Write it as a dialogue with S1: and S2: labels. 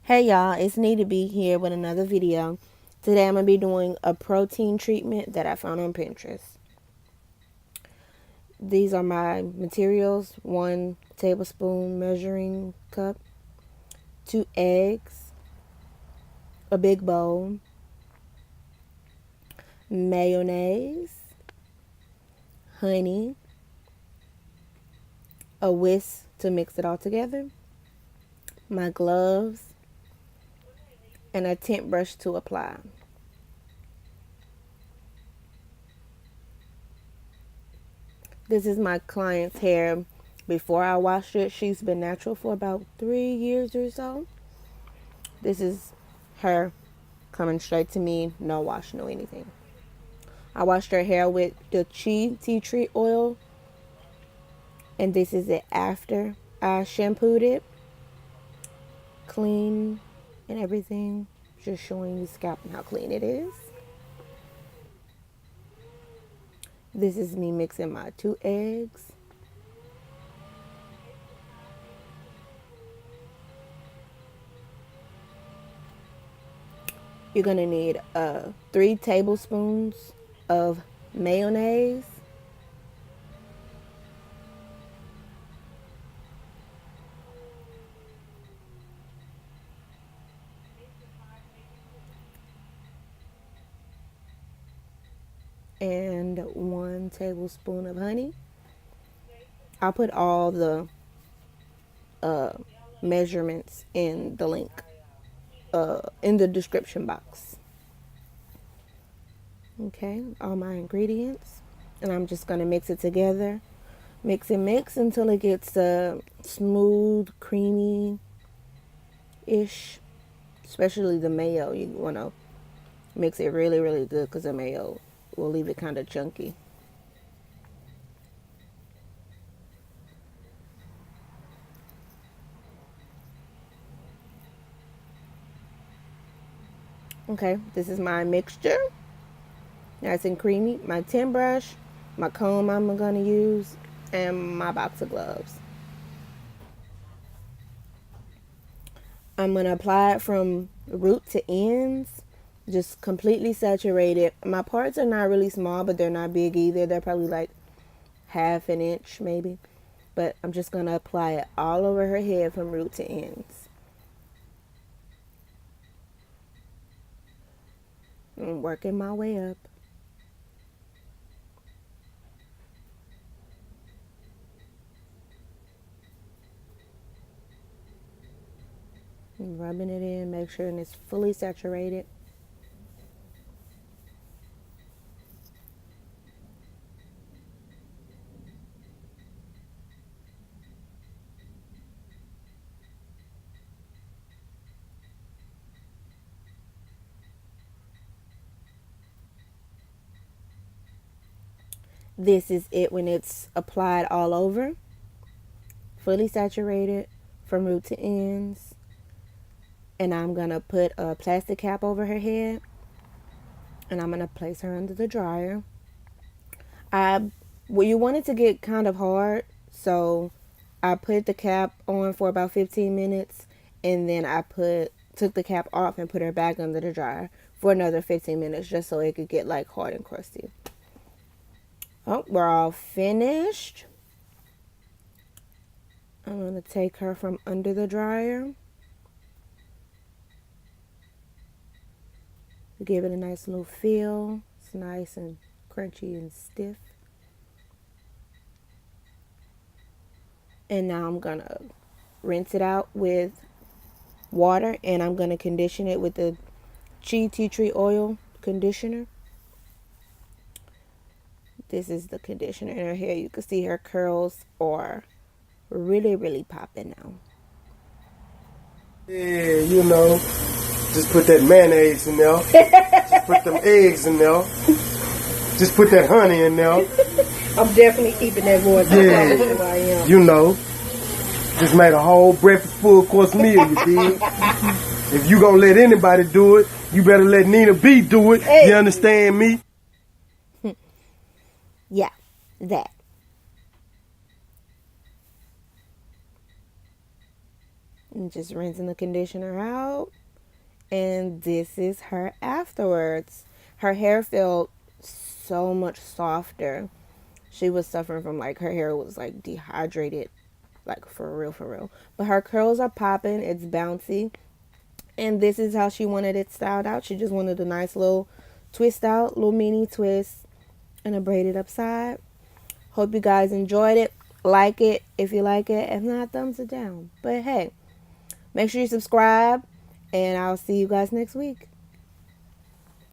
S1: Hey y'all, it's HairByNittaBeat here with another video. Today I'm going to be doing a protein treatment that I found on Pinterest. These are my materials: 1 tablespoon measuring cup, 2 eggs, a big bowl, mayonnaise, honey, a whisk to mix it all together, my gloves, and a tint brush to apply. This is my client's hair before I washed it. She's been natural for about 3 years or so. This is her coming straight to me, no wash, no anything. I washed her hair with the tea tree oil, and this is it after I shampooed it. Clean and everything. Just showing you scalp and how clean it is. This is me mixing my 2 eggs. You're going to need 3 tablespoons of mayonnaise, and 1 tablespoon of honey. I'll put all the measurements in the link in the description box. Okay, all my ingredients, and I'm just going to mix it together. Mix and mix until it gets smooth, creamy-ish. Especially the mayo. You want to mix it really, really good because the mayo will leave it kind of chunky. Okay, this is my mixture. Nice and creamy. My tint brush, my comb I'm going to use, and my box of gloves. I'm going to apply it from root to ends, just completely saturated. My parts are not really small, but they're not big either. They're probably like 1/2 inch maybe. But I'm just going to apply it all over her head from root to ends. I'm working my way up. I'm rubbing it in, make sure it's fully saturated. This is it when it's applied all over. Fully saturated from root to ends. And I'm going to put a plastic cap over her head. And I'm going to place her under the dryer. You want it to get kind of hard. So I put the cap on for about 15 minutes. And then I took the cap off and put her back under the dryer for another 15 minutes. Just so it could get like hard and crusty. Oh, we're all finished. I'm going to take her from under the dryer. Give it a nice little feel. It's nice and crunchy and stiff. And now I'm going to rinse it out with water. And I'm going to condition it with the tea tree oil conditioner. This is the conditioner in her hair. You can see her curls are really, really popping now.
S2: Yeah, you know, just put that mayonnaise in there. Just put them eggs in there. Just put that honey in there.
S1: I'm definitely keeping that voice.
S2: Yeah, you know, just made a whole breakfast full course meal, you dig? If you gonna let anybody do it, you better let HairByNittaBeat do it. Hey. You understand me?
S1: Yeah, that. And just rinsing the conditioner out. And this is her afterwards. Her hair felt so much softer. She was suffering from like her hair was like dehydrated, like for real, for real. But her curls are popping. It's bouncy. And this is how she wanted it styled out. She just wanted a nice little twist out, little mini twist, and a braided up side. Hope you guys enjoyed it. Like it if you like it. If not, thumbs it down. But hey, make sure you subscribe, and I'll see you guys next week.